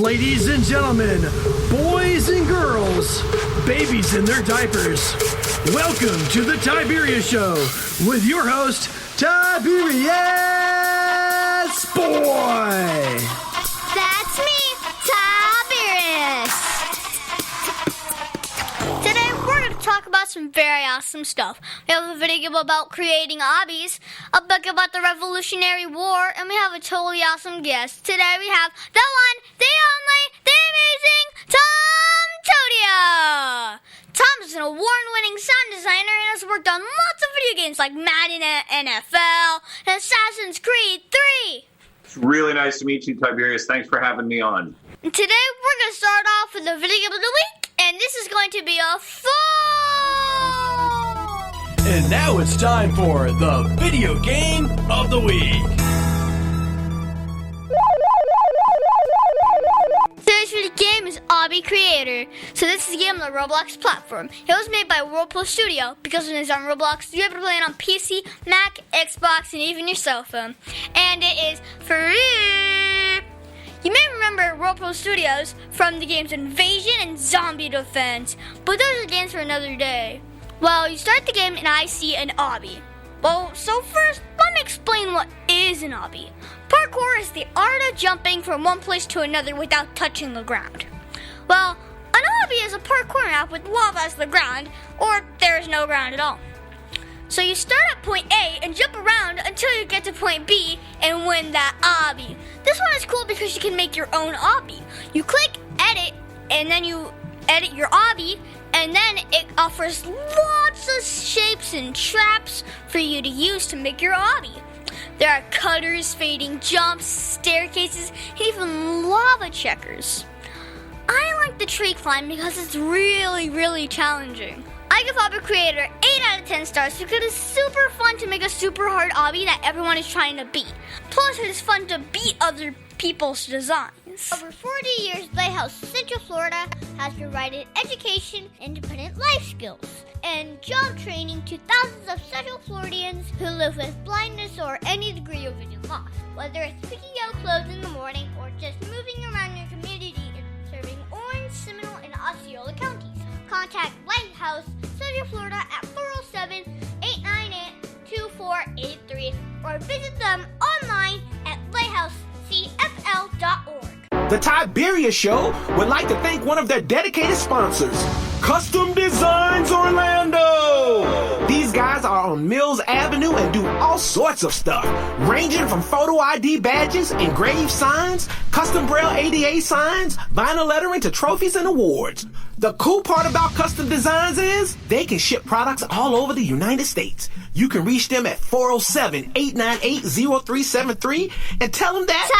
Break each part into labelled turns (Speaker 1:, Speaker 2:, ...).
Speaker 1: Ladies and gentlemen, boys and girls, babies in their diapers, welcome to the Tiberius Show with your host, Tiberius Boy.
Speaker 2: That's me, Tiberius. Today we're going to talk about some very awesome stuff. We have a video about creating hobbies, a book about the Revolutionary War, and we have a totally awesome guest. Today we have the one, the only, the amazing Tom Todia. Tom is an award-winning sound designer and has worked on lots of video games like Madden, NFL, and Assassin's Creed 3.
Speaker 3: It's really nice to meet you, Tiberius. Thanks for having me on.
Speaker 2: And today we're going to start off with the video of the week, and this is going to be a fun!
Speaker 1: And now it's time for the video game of the week.
Speaker 2: Today's video game is Obby Creator. So this is a game on the Roblox platform. It was made by Whirlpool Studio. Because it is on Roblox, you'll be able to play it on PC, Mac, Xbox, and even your cell phone. And it is free! You may remember Whirlpool Studios from the games Invasion and Zombie Defense, but those are games for another day. Well, you start the game and I see an obby. Well, so first, let me explain what is an obby. Parkour is the art of jumping from one place to another without touching the ground. Well, an obby is a parkour map with lava as the ground, or there is no ground at all. So you start at point A and jump around until you get to point B and win that obby. This one is cool because you can make your own obby. You click edit and then you edit your obby, and then it offers lots of shapes and traps for you to use to make your obby. There are cutters, fading jumps, staircases, and even lava checkers. I like the tree climb because it's really challenging. I give Obby Creator 8 out of 10 stars because it's super fun to make a super hard obby that everyone is trying to beat. Plus, it is fun to beat other people's designs. Over 40 years, Lighthouse Central Florida has provided education, independent life skills, and job training to thousands of Central Floridians who live with blindness or any degree of vision loss. Whether it's picking out clothes in the morning or just moving around your community and serving Orange, Seminole, and Osceola counties. Contact Lighthouse Central Florida at 407-898-2483 or visit them online at lighthousecfl.org.
Speaker 4: The Tiberius Show would like to thank one of their dedicated sponsors, Custom Designs Orlando. These guys are on Mills Avenue and do all sorts of stuff, ranging from photo ID badges, engraved signs, custom braille ADA signs, vinyl lettering to trophies and awards. The cool part about Custom Designs is they can ship products all over the United States. You can reach them at 407-898-0373 and tell them that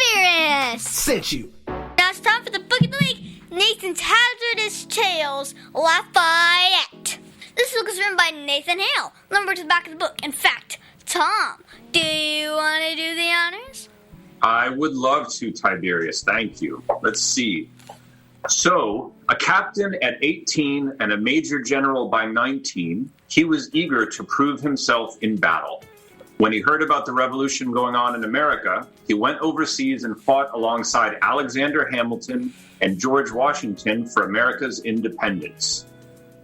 Speaker 2: Tiberius
Speaker 4: sent you.
Speaker 2: Now it's time for the book of the week, Nathan's Hazardous Tales, Lafayette. This book is written by Nathan Hale. Number to the back of the book. In fact, Tom, do you want to do the honors?
Speaker 3: I would love to, Tiberius. Thank you. Let's see. So, a captain at 18 and a major general by 19, he was eager to prove himself in battle. When he heard about the revolution going on in America, he went overseas and fought alongside Alexander Hamilton and George Washington for America's independence.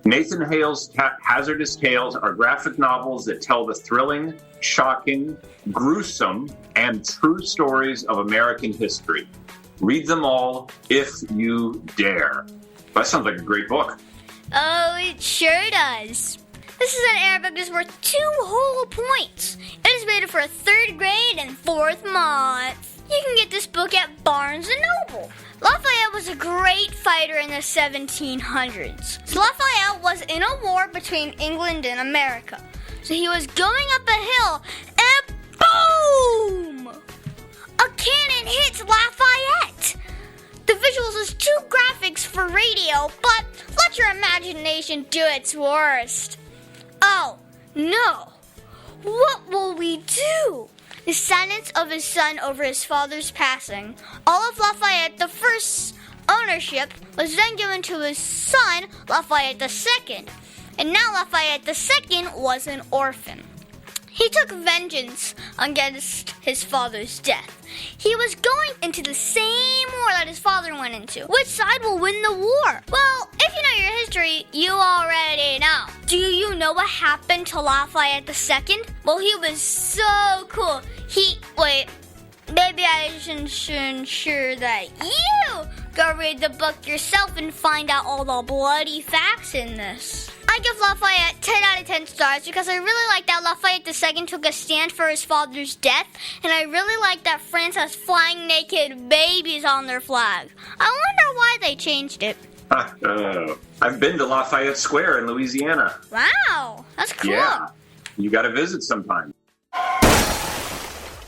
Speaker 3: Nathan Hale's Hazardous Tales are graphic novels that tell the thrilling, shocking, gruesome, and true stories of American history. Read them all if you dare. That sounds like a great book.
Speaker 2: Oh, it sure does. This is an Arabic that's worth 2 whole points. It is rated for a 3rd grade and 4th month. You can get this book at Barnes & Noble. Lafayette was a great fighter in the 1700s. So Lafayette was in a war between England and America. So he was going up a hill and boom! A cannon hits Lafayette. The visuals is too graphics for radio, but let your imagination do its worst. Oh, no. What will we do? The sentence of his son over his father's passing. All of Lafayette the First's ownership was then given to his son, Lafayette II. And now Lafayette II was an orphan. He took vengeance against his father's death. He was going into the same war that his father went into. Which side will win the war? Well, if you know your history, you already know. Do you know what happened to Lafayette II? Well, he was so cool. Maybe I should ensure that you go read the book yourself and find out all the bloody facts in this. I give Lafayette 10 out of 10 stars because I really like that Lafayette II took a stand for his father's death, and I really like that France has flying naked babies on their flag. I wonder why they changed it.
Speaker 3: I've been to Lafayette Square in Louisiana.
Speaker 2: Wow, that's cool.
Speaker 3: Yeah, you got to visit sometime.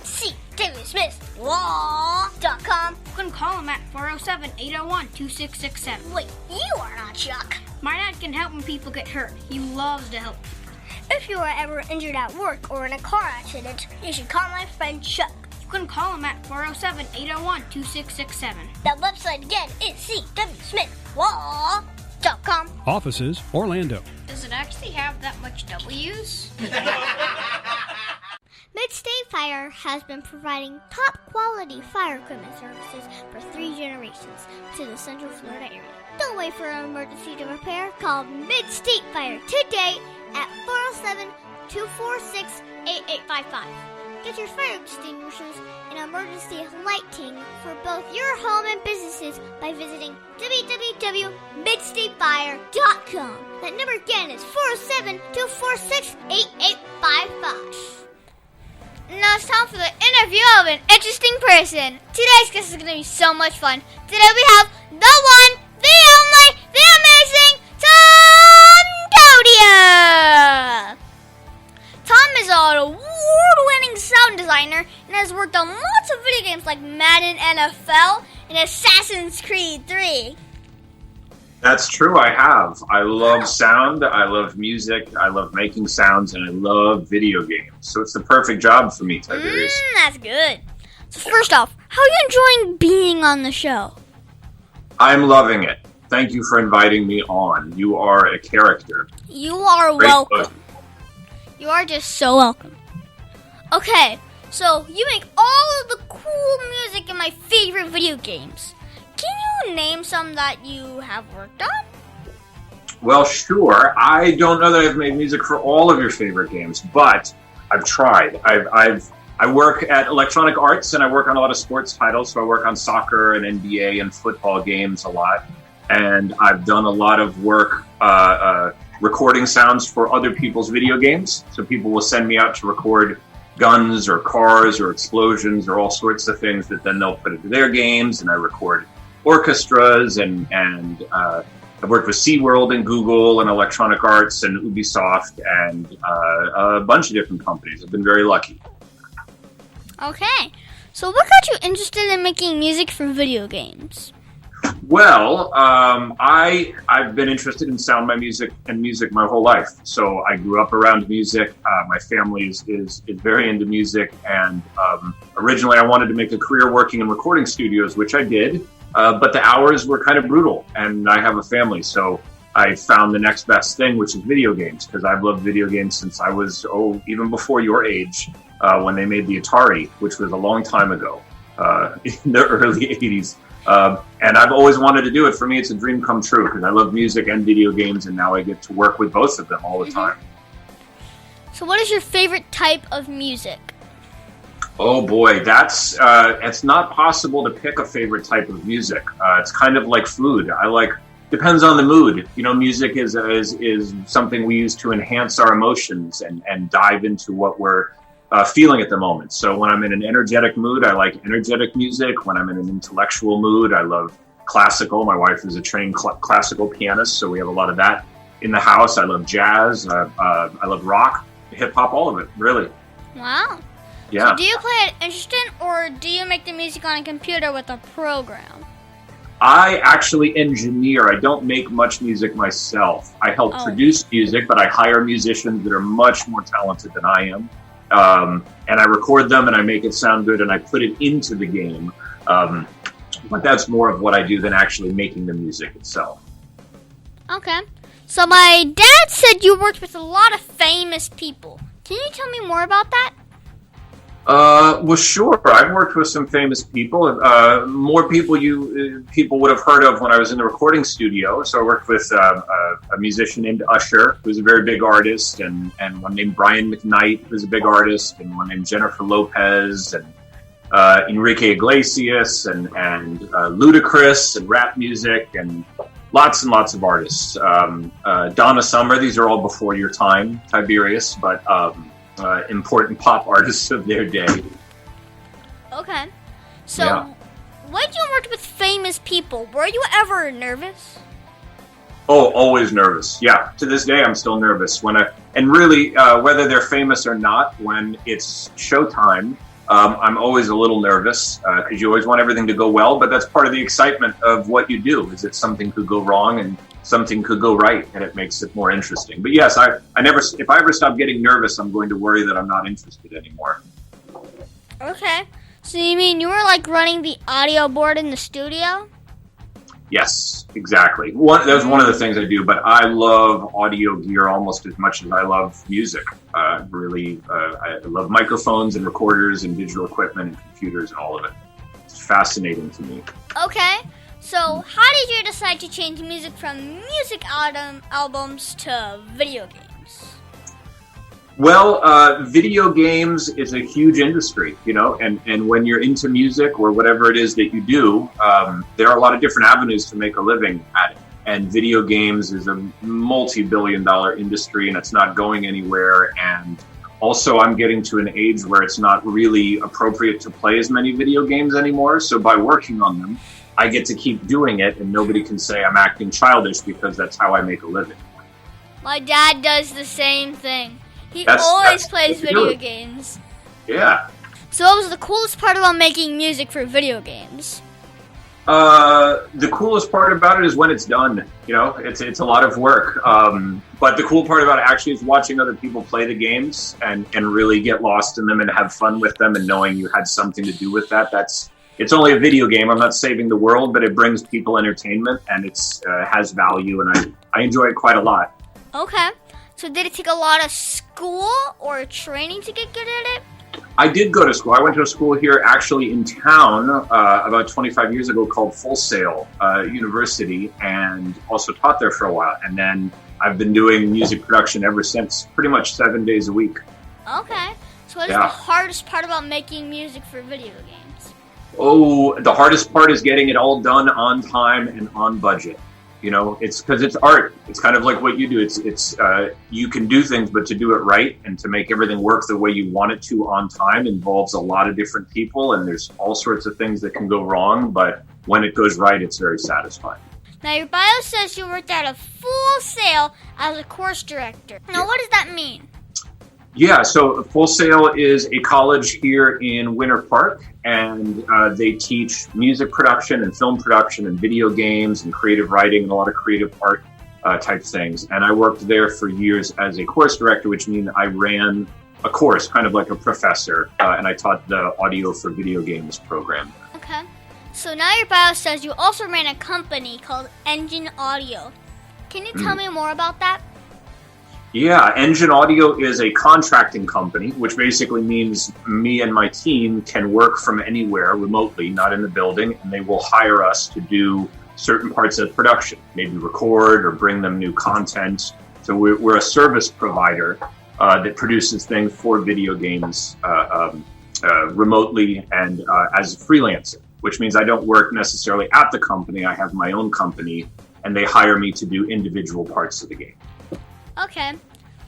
Speaker 2: See David Smith Law.com.
Speaker 5: You can call him at 407-801-2667.
Speaker 2: Wait, you are not Chuck.
Speaker 5: My dad can help when people get hurt. He loves to help people.
Speaker 2: If you are ever injured at work or in a car accident, you should call my friend Chuck.
Speaker 5: You can call him at 407-801-2667.
Speaker 2: That website again is cwsmithlaw.com.
Speaker 1: Offices, Orlando.
Speaker 5: Does it actually have that much W's?
Speaker 2: Mid-State Fire has been providing top-quality fire equipment services for 3 generations to the Central Florida area. Don't wait for an emergency to repair. Call Mid-State Fire today at 407-246-8855. Get your fire extinguishers and emergency lighting for both your home and businesses by visiting www.midstatefire.com. That number again is 407-246-8855. Now it's time for the interview of an interesting person. Today's guest is going to be so much fun. Today we have the one, the only, the amazing Tom Todia. Tom is an award-winning sound designer and has worked on lots of video games like Madden NFL and Assassin's Creed 3.
Speaker 3: That's true, I have. I love sound, I love music, I love making sounds, and I love video games. So it's the perfect job for me, Tiberius.
Speaker 2: That's good. So first off, how are you enjoying being on the show?
Speaker 3: I'm loving it. Thank you for inviting me on. You are a character.
Speaker 2: You are
Speaker 3: Great
Speaker 2: welcome.
Speaker 3: book.
Speaker 2: You are just so welcome. Okay, so you make all of the cool music in my favorite video games. Can you name some that you have worked on?
Speaker 3: Well, sure. I don't know that I've made music for all of your favorite games, but I've tried. I work at Electronic Arts, and I work on a lot of sports titles. So I work on soccer and NBA and football games a lot. And I've done a lot of work recording sounds for other people's video games. So people will send me out to record guns or cars or explosions or all sorts of things that then they'll put into their games, and I record orchestras, and I've worked with SeaWorld and Google and Electronic Arts and Ubisoft and a bunch of different companies. I've been very lucky.
Speaker 2: Okay, so what got you interested in making music for video games?
Speaker 3: Well, I've been interested in sound, music my whole life. So I grew up around music. My family is very into music, and originally I wanted to make a career working in recording studios, which I did. But the hours were kind of brutal, and I have a family, so I found the next best thing, which is video games, because I've loved video games since I was, even before your age, when they made the Atari, which was a long time ago, in the early 80s. And I've always wanted to do it. For me, it's a dream come true, because I love music and video games, and now I get to work with both of them all the time.
Speaker 2: So what is your favorite type of music?
Speaker 3: Oh boy, it's not possible to pick a favorite type of music. It's kind of like food. Depends on the mood. You know, music is something we use to enhance our emotions and dive into what we're feeling at the moment. So when I'm in an energetic mood, I like energetic music. When I'm in an intellectual mood, I love classical. My wife is a trained classical pianist, so we have a lot of that in the house. I love jazz. I love rock, hip hop, all of it, really.
Speaker 2: Wow.
Speaker 3: Yeah.
Speaker 2: So do you play an instrument, or do you make the music on a computer with a program?
Speaker 3: I actually engineer. I don't make much music myself. I help produce music, but I hire musicians that are much more talented than I am. And I record them, and I make it sound good, and I put it into the game. But that's more of what I do than actually making the music itself.
Speaker 2: Okay. So my dad said you worked with a lot of famous people. Can you tell me more about that?
Speaker 3: Well, sure. I've worked with some famous people. More people people would have heard of when I was in the recording studio. So I worked with a musician named Usher, who's a very big artist, and one named Brian McKnight, who's a big artist, and one named Jennifer Lopez, and Enrique Iglesias, and Ludacris, and rap music, and lots of artists. Donna Summer. These are all before your time, Tiberius, but important pop artists of their day.
Speaker 2: Okay. So, when you worked with famous people, were you ever nervous?
Speaker 3: Oh, always nervous. Yeah, to this day I'm still nervous. And really, whether they're famous or not, when it's showtime, I'm always a little nervous because you always want everything to go well, but that's part of the excitement of what you do, is that something could go wrong and something could go right, and it makes it more interesting. But yes, if I ever stop getting nervous, I'm going to worry that I'm not interested anymore.
Speaker 2: Okay. So you mean you were like running the audio board in the studio?
Speaker 3: Yes, exactly. That's one of the things I do, but I love audio gear almost as much as I love music. I love microphones and recorders and digital equipment and computers and all of it. It's fascinating to me.
Speaker 2: Okay. So how did you decide to change music from music albums to video games?
Speaker 3: Well, video games is a huge industry, and when you're into music or whatever it is that you do, there are a lot of different avenues to make a living at it. And video games is a multi-billion-dollar industry, and it's not going anywhere. And also, I'm getting to an age where it's not really appropriate to play as many video games anymore. So by working on them, I get to keep doing it, and nobody can say I'm acting childish because that's how I make a living.
Speaker 2: My dad does the same thing. He always plays video games.
Speaker 3: Yeah.
Speaker 2: So what was the coolest part about making music for video games?
Speaker 3: The coolest part about it is when it's done. It's a lot of work. But the cool part about it actually is watching other people play the games and really get lost in them and have fun with them, and knowing you had something to do with that. It's only a video game. I'm not saving the world, but it brings people entertainment, and it's has value, and I enjoy it quite a lot.
Speaker 2: Okay. So did it take a lot of school or training to get good at it?
Speaker 3: I did go to school. I went to a school here actually in town about 25 years ago called Full Sail University, and also taught there for a while. And then I've been doing music production ever since, pretty much 7 days a week.
Speaker 2: Okay. So what is the hardest part about making music for video games?
Speaker 3: Oh, the hardest part is getting it all done on time and on budget. It's because it's art. It's kind of like what you do. It's you can do things, but to do it right and to make everything work the way you want it to on time involves a lot of different people, and there's all sorts of things that can go wrong. But when it goes right, it's very satisfying.
Speaker 2: Now, your bio says you worked at a Full Sail as a course director. Now, what does that mean?
Speaker 3: Yeah, so Full Sail is a college here in Winter Park, and they teach music production and film production and video games and creative writing and a lot of creative art type things. And I worked there for years as a course director, which means I ran a course, kind of like a professor, and I taught the audio for video games program.
Speaker 2: Okay. So now your bio says you also ran a company called Engine Audio. Can you tell me more about that?
Speaker 3: Yeah, Engine Audio is a contracting company, which basically means me and my team can work from anywhere remotely, not in the building, and they will hire us to do certain parts of production, maybe record or bring them new content. So we're a service provider that produces things for video games remotely and as a freelancer, which means I don't work necessarily at the company. I have my own company, and they hire me to do individual parts of the game.
Speaker 2: Okay,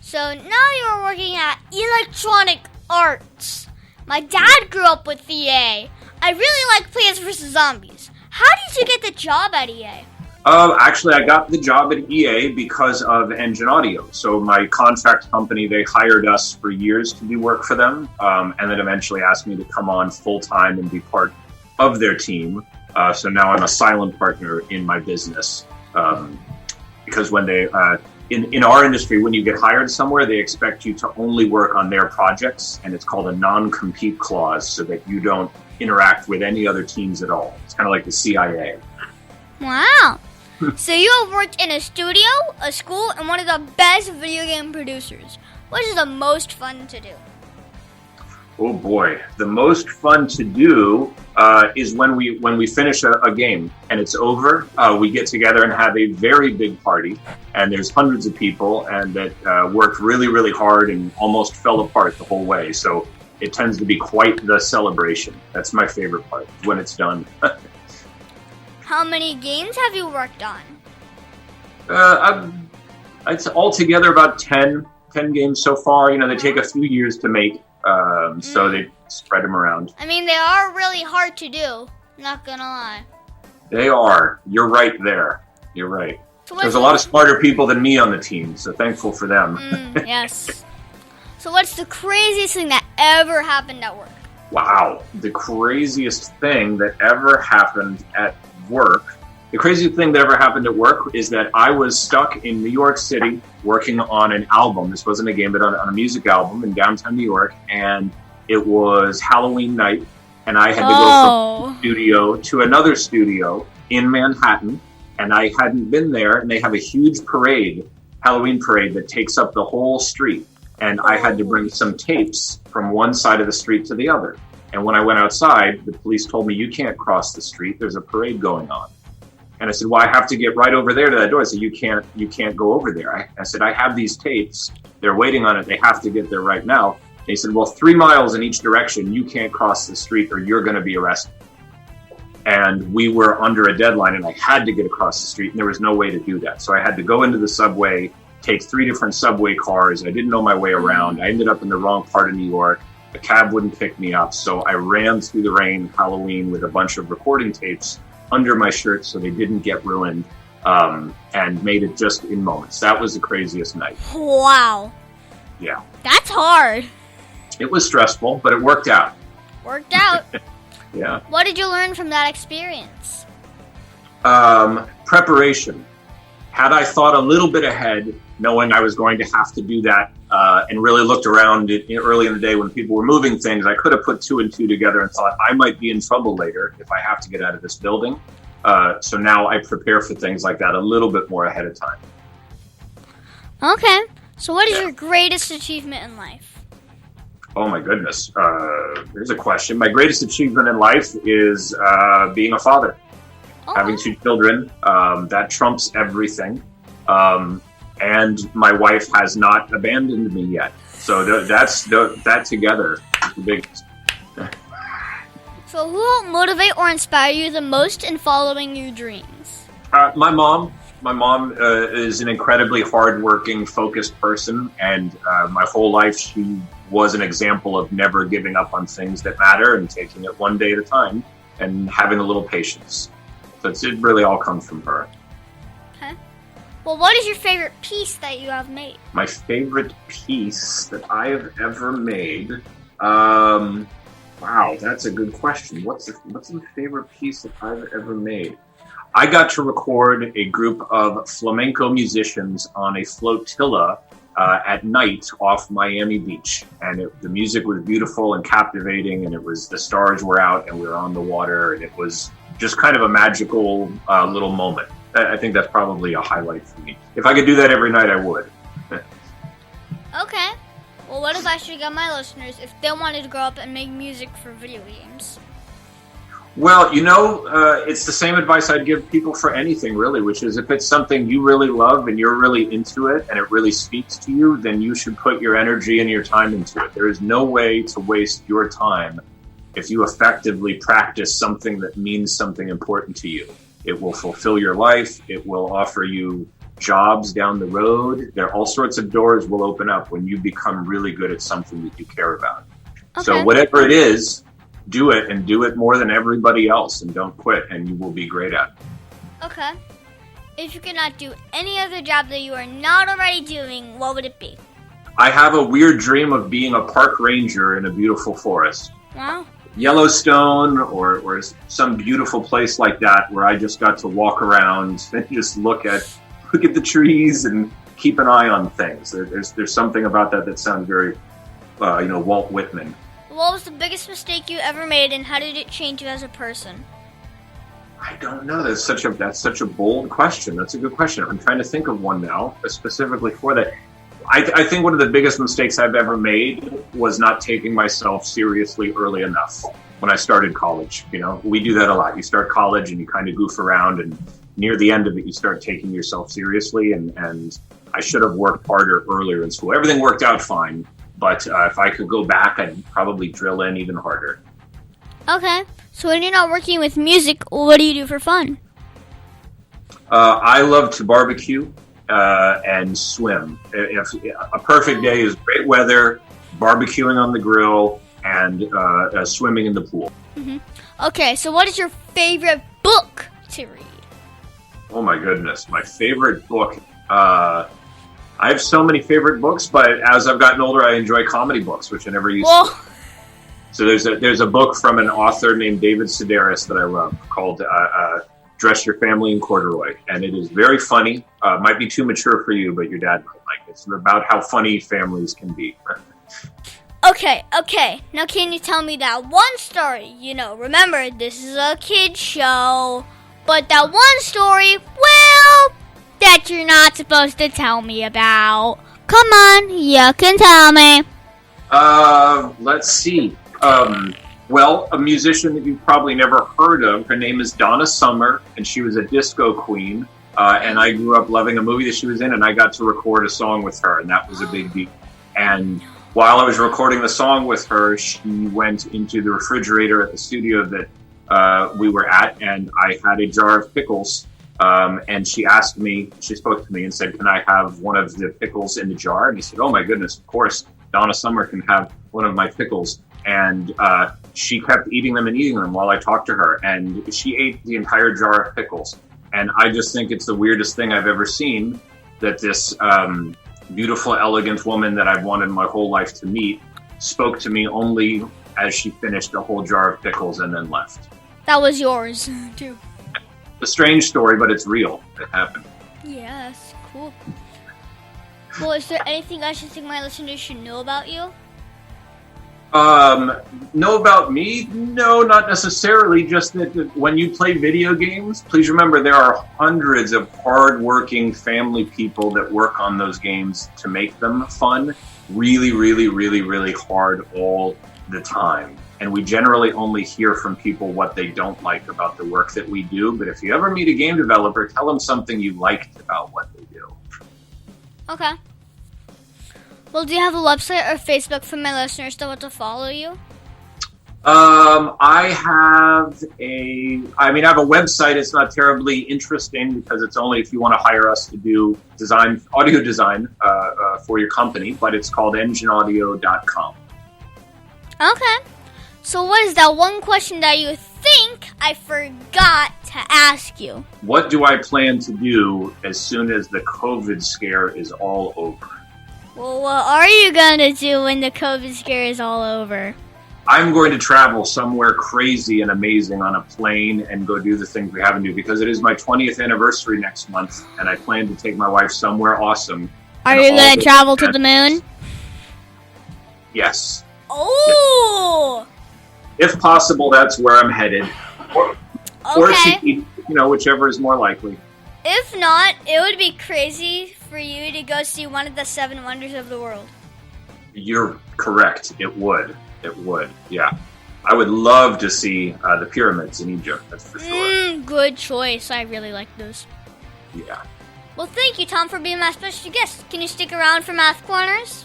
Speaker 2: so now you're working at Electronic Arts. My dad grew up with EA. I really like Plants vs. Zombies. How did you get the job at EA?
Speaker 3: Actually, I got the job at EA because of Engine Audio. So my contract company, they hired us for years to do work for them, and then eventually asked me to come on full-time and be part of their team. So now I'm a silent partner in my business, because when they... In our industry, when you get hired somewhere, they expect you to only work on their projects, and it's called a non-compete clause, so that you don't interact with any other teams at all. It's kind of like the CIA.
Speaker 2: Wow. So you have worked in a studio, a school, and one of the best video game producers. What is the most fun to do?
Speaker 3: Oh boy, the most fun to do is when we finish a game and it's over. We get together and have a very big party, and there's hundreds of people, and that worked really, really hard and almost fell apart the whole way. So it tends to be quite the celebration. That's my favorite part, when it's done.
Speaker 2: How many games have you worked on?
Speaker 3: It's altogether about 10 games so far. You know, they take a few years to make, so they spread them around.
Speaker 2: I mean, they are really hard to do, not gonna lie.
Speaker 3: They are. You're right there. You're right.
Speaker 2: So
Speaker 3: There's a lot of smarter people than me on the team, so thankful for them.
Speaker 2: Yes. So what's the craziest thing that ever happened at work?
Speaker 3: Wow. The craziest thing that ever happened at work. The craziest thing that ever happened at work is that I was stuck in New York City working on an album. This wasn't a game, but on a music album in downtown New York. And it was Halloween night. And I had to go from one studio to another studio in Manhattan. And I hadn't been there. And they have a huge parade, Halloween parade, that takes up the whole street. And I had to bring some tapes from one side of the street to the other. And when I went outside, the police told me, you can't cross the street. There's a parade going on. And I said, well, I have to get right over there to that door. I said, you can't go over there. I said, I have these tapes. They're waiting on it. They have to get there right now. And he said, well, 3 miles in each direction, you can't cross the street or you're going to be arrested. And we were under a deadline and I had to get across the street and there was no way to do that. So I had to go into the subway, take 3 different subway cars. I didn't know my way around. I ended up in the wrong part of New York. The cab wouldn't pick me up. So I ran through the rain Halloween with a bunch of recording tapes under my shirt so they didn't get ruined, and made it just in moments. That was the craziest night.
Speaker 2: Wow.
Speaker 3: Yeah.
Speaker 2: That's hard.
Speaker 3: It was stressful, but it worked out.
Speaker 2: Worked out.
Speaker 3: Yeah.
Speaker 2: What did you learn from that experience?
Speaker 3: Preparation. Had I thought a little bit ahead, knowing I was going to have to do that, and really looked around early in the day when people were moving things, I could have put 2 and 2 together and thought I might be in trouble later if I have to get out of this building. So now I prepare for things like that a little bit more ahead of time.
Speaker 2: Okay. So what is your greatest achievement in life?
Speaker 3: Oh my goodness. Here's a question. My greatest achievement in life is being a father. Having 2 children. That trumps everything. And my wife has not abandoned me yet. So that together is the biggest.
Speaker 2: So who helped motivate or inspire you the most in following your dreams?
Speaker 3: My mom. My mom is an incredibly hardworking, focused person. And my whole life, she was an example of never giving up on things that matter and taking it one day at a time and having a little patience. So it really all comes from her.
Speaker 2: Okay. Well, what is your favorite piece that you have made?
Speaker 3: My favorite piece that I have ever made? Wow, that's a good question. What's the favorite piece that I've ever made? I got to record a group of flamenco musicians on a flotilla at night off Miami Beach. And the music was beautiful and captivating, and the stars were out and we were on the water, and it was just kind of a magical little moment. I think that's probably a highlight for me. If I could do that every night, I would.
Speaker 2: Okay. Well, what advice should you give my listeners if they wanted to grow up and make music for video games?
Speaker 3: Well, it's the same advice I'd give people for anything, really, which is if it's something you really love and you're really into it and it really speaks to you, then you should put your energy and your time into it. There is no way to waste your time if you effectively practice something that means something important to you. It will fulfill your life. It will offer you jobs down the road. All sorts of doors will open up when you become really good at something that you care about.
Speaker 2: Okay.
Speaker 3: So whatever it is, do it, and do it more than everybody else, and don't quit, and you will be great at it.
Speaker 2: Okay. If you could not do any other job that you are not already doing, what would it be?
Speaker 3: I have a weird dream of being a park ranger in a beautiful forest.
Speaker 2: Wow.
Speaker 3: Yellowstone or some beautiful place like that where I just got to walk around and just look at the trees and keep an eye on things. There's something about that sounds very, Walt Whitman.
Speaker 2: What was the biggest mistake you ever made, and how did it change you as a person?
Speaker 3: I don't know. That's such a bold question. That's a good question. I'm trying to think of one now, specifically for that. I think one of the biggest mistakes I've ever made was not taking myself seriously early enough when I started college. You know, we do that a lot. You start college and you kind of goof around, and near the end of it, you start taking yourself seriously. And I should have worked harder earlier in school. Everything worked out fine, but if I could go back, I'd probably drill in even harder.
Speaker 2: Okay, so when you're not working with music, what do you do for fun?
Speaker 3: I love to barbecue and swim. If a perfect day is great weather, barbecuing on the grill, and swimming in the pool.
Speaker 2: Mm-hmm. Okay, so what is your favorite book to read?
Speaker 3: Oh my goodness, my favorite book. I have so many favorite books, but as I've gotten older, I enjoy comedy books, which I never used to. So there's a book from an author named David Sedaris that I love called Dress Your Family in Corduroy. And it is very funny. Might be too mature for you, but your dad might like it. It's about how funny families can be.
Speaker 2: Okay. Now can you tell me that one story? You know, remember, this is a kid's show. But that one story, well, that you're not supposed to tell me about. Come on, you can tell me.
Speaker 3: Let's see. Well, a musician that you've probably never heard of. Her name is Donna Summer, and she was a disco queen. And I grew up loving a movie that she was in, and I got to record a song with her, and that was a big deal. And while I was recording the song with her, she went into the refrigerator at the studio that we were at, and I had a jar of pickles. And she spoke to me and said, "Can I have one of the pickles in the jar?" And I said, "Oh my goodness, of course, Donna Summer can have one of my pickles." And she kept eating them while I talked to her. And she ate the entire jar of pickles. And I just think it's the weirdest thing I've ever seen, that this beautiful, elegant woman that I've wanted my whole life to meet spoke to me only as she finished a whole jar of pickles and then left.
Speaker 2: That was yours, too.
Speaker 3: A strange story, but it's real. It happened.
Speaker 2: Yes, cool. Well, is there anything I should think my listeners should know about you?
Speaker 3: Know about me? No, not necessarily. Just that when you play video games, please remember there are hundreds of hardworking family people that work on those games to make them fun. Really, really, really, really hard all the time. And we generally only hear from people what they don't like about the work that we do. But if you ever meet a game developer, tell them something you liked about what they do.
Speaker 2: Okay. Well, do you have a website or Facebook for my listeners that want to follow you?
Speaker 3: I have a website. It's not terribly interesting because it's only if you want to hire us to do audio design for your company, but it's called engineaudio.com.
Speaker 2: Okay. So what is that one question that you think I forgot to ask you?
Speaker 3: What do I plan to do as soon as the COVID scare is all over?
Speaker 2: Well, what are you going to do when the COVID scare is all over?
Speaker 3: I'm going to travel somewhere crazy and amazing on a plane and go do the things we haven't done because it is my 20th anniversary next month, and I plan to take my wife somewhere awesome.
Speaker 2: Are you going to travel to the moon?
Speaker 3: Yes.
Speaker 2: Oh!
Speaker 3: If possible, that's where I'm headed. Or to, whichever is more likely.
Speaker 2: If not, it would be crazy for you to go see one of the 7 wonders of the world.
Speaker 3: You're correct. It would. Yeah. I would love to see the pyramids in Egypt, that's for sure.
Speaker 2: Good choice. I really like those.
Speaker 3: Yeah.
Speaker 2: Well, thank you, Tom, for being my special guest. Can you stick around for Math Corners?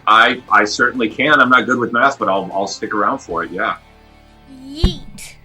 Speaker 3: I certainly can. I'm not good with math, but I'll stick around for it, yeah.
Speaker 2: Yeet.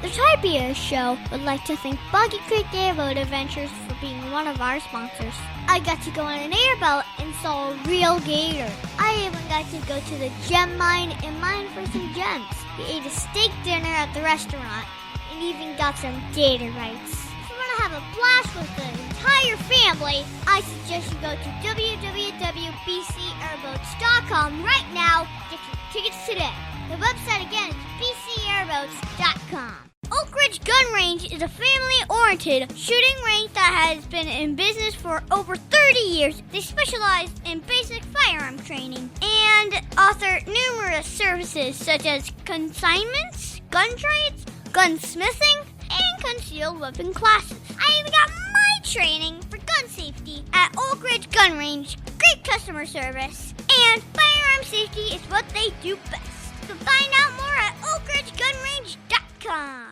Speaker 2: The Tiberius Show would like to thank Boggy Creek Airboat Adventures for being one of our sponsors. I got to go on an airboat and saw a real gator. I even got to go to the gem mine and mine for some gems. We ate a steak dinner at the restaurant and even got some gator bites. If you want to have a blast with the entire family, I suggest you go to www.bcairboats.com right now to get your tickets today. The website again is bcairboats.com. Oak Ridge Gun Range is a family-oriented shooting range that has been in business for over 30 years. They specialize in basic firearm training and offer numerous services such as consignments, gun trades, gunsmithing, and concealed weapon classes. I even got my training for gun safety at Oak Ridge Gun Range. Great customer service. And firearm safety is what they do best. So find out more at oakridgegunrange.com.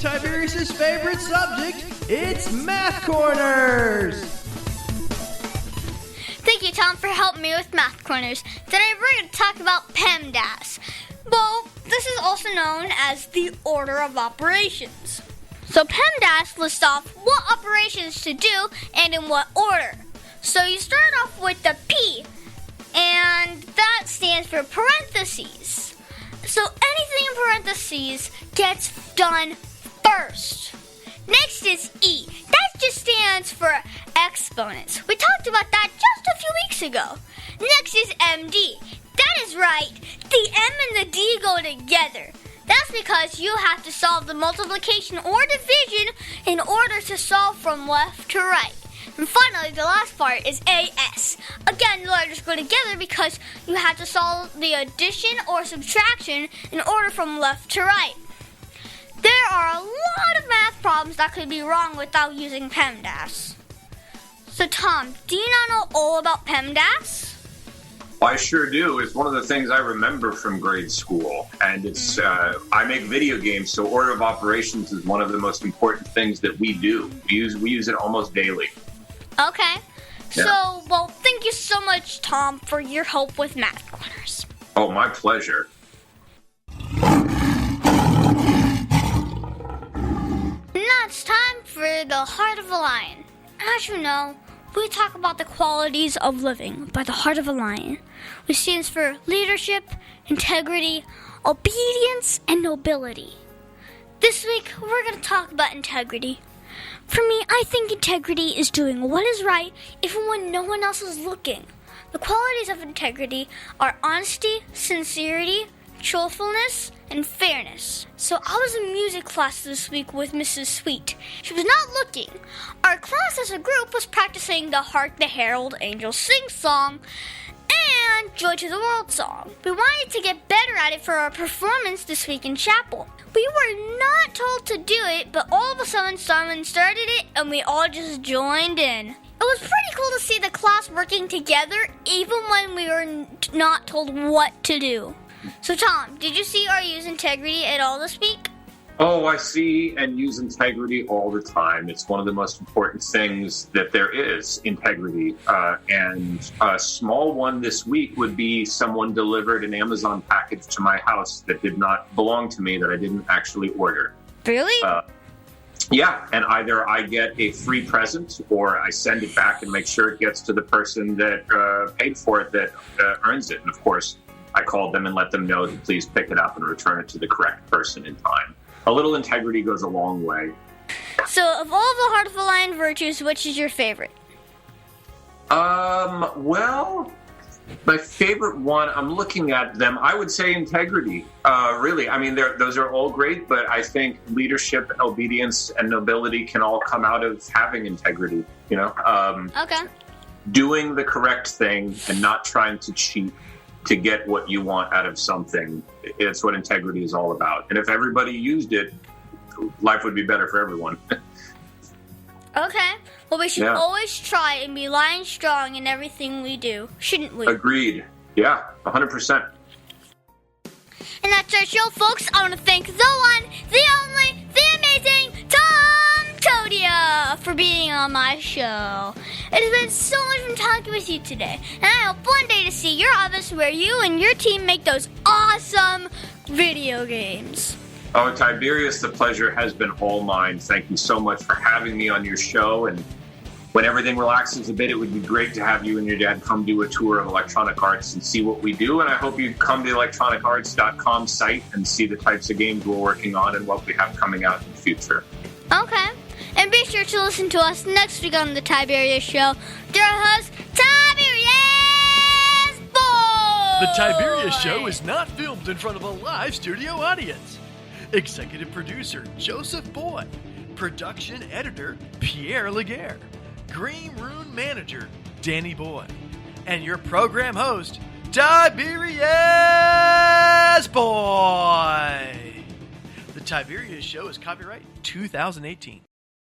Speaker 1: Tiberius' favorite subject, it's Math Corners!
Speaker 2: Thank you, Tom, for helping me with Math Corners. Today we're going to talk about PEMDAS. Well, this is also known as the order of operations. So PEMDAS lists off what operations to do and in what order. So you start off with the P, and that stands for parentheses. So anything in parentheses gets done first. Next is E. That just stands for exponents. We talked about that just a few weeks ago. Next is MD. That is right. The M and the D go together. That's because you have to solve the multiplication or division in order to solve from left to right. And finally, the last part is AS. Again, the letters go together because you have to solve the addition or subtraction in order from left to right. There are a lot of math problems that could be wrong without using PEMDAS. So Tom, do you not know all about PEMDAS?
Speaker 3: I sure do. It's one of the things I remember from grade school. And it's I make video games, so order of operations is one of the most important things that we do. We use it almost daily.
Speaker 2: Okay.
Speaker 3: Yeah.
Speaker 2: So, well, thank you so much, Tom, for your help with Math Corners.
Speaker 3: Oh, my pleasure.
Speaker 2: Now it's time for the Heart of a Lion. As you know, we talk about the qualities of living by the heart of a lion, which stands for leadership, integrity, obedience, and nobility. This week, we're going to talk about integrity. For me, I think integrity is doing what is right even when no one else is looking. The qualities of integrity are honesty, sincerity, truthfulness, and fairness. So I was in music class this week with Mrs. Sweet. She was not looking. Our class as a group was practicing the Hark the Herald Angels Sing song and Joy to the World song. We wanted to get better at it for our performance this week in chapel. We were not told to do it, but all of a sudden someone started it and we all just joined in. It was pretty cool to see the class working together even when we were not told what to do. So Tom, did you see or use integrity at all this week?
Speaker 3: Oh, I see and use integrity all the time. It's one of the most important things that there is, integrity. And a small one this week would be someone delivered an Amazon package to my house that did not belong to me, that I didn't actually order.
Speaker 2: Really?
Speaker 3: Yeah, and either I get a free present or I send it back and make sure it gets to the person that paid for it that earns it. And of course, I called them and let them know to please pick it up and return it to the correct person in time. A little integrity goes a long way.
Speaker 2: So, of all the Heart of a Lion virtues, which is your favorite?
Speaker 3: Well, my favorite one, I'm looking at them, I would say integrity. Really, I mean, those are all great, but I think leadership, obedience, and nobility can all come out of having integrity, you know?
Speaker 2: Okay.
Speaker 3: Doing the correct thing and not trying to cheat to get what you want out of something. It's what integrity is all about. And if everybody used it, life would be better for everyone.
Speaker 2: Okay. Well, we should always try and be lion strong in everything we do, shouldn't we?
Speaker 3: Agreed. Yeah, 100%.
Speaker 2: And that's our show, folks. I want to thank the one, the only, the amazing Tom Todia for being on my show. It has been so much fun talking with you today, and I hope one day to see your office where you and your team make those awesome video games.
Speaker 3: Oh, Tiberius, the pleasure has been all mine. Thank you so much for having me on your show. And when everything relaxes a bit, it would be great to have you and your dad come do a tour of Electronic Arts and see what we do. And I hope you come to the electronicarts.com site and see the types of games we're working on and what we have coming out in the future.
Speaker 2: Okay. And be sure to listen to us next week on the Tiberius Show. Dear host, Tiberius Boy!
Speaker 1: The Tiberius Show is not filmed in front of a live studio audience. Executive producer, Joseph Boyd. Production editor, Pierre Laguerre. Green Room manager, Danny Boyd. and your program host, Tiberius Boy. The Tiberius Show is copyright 2018.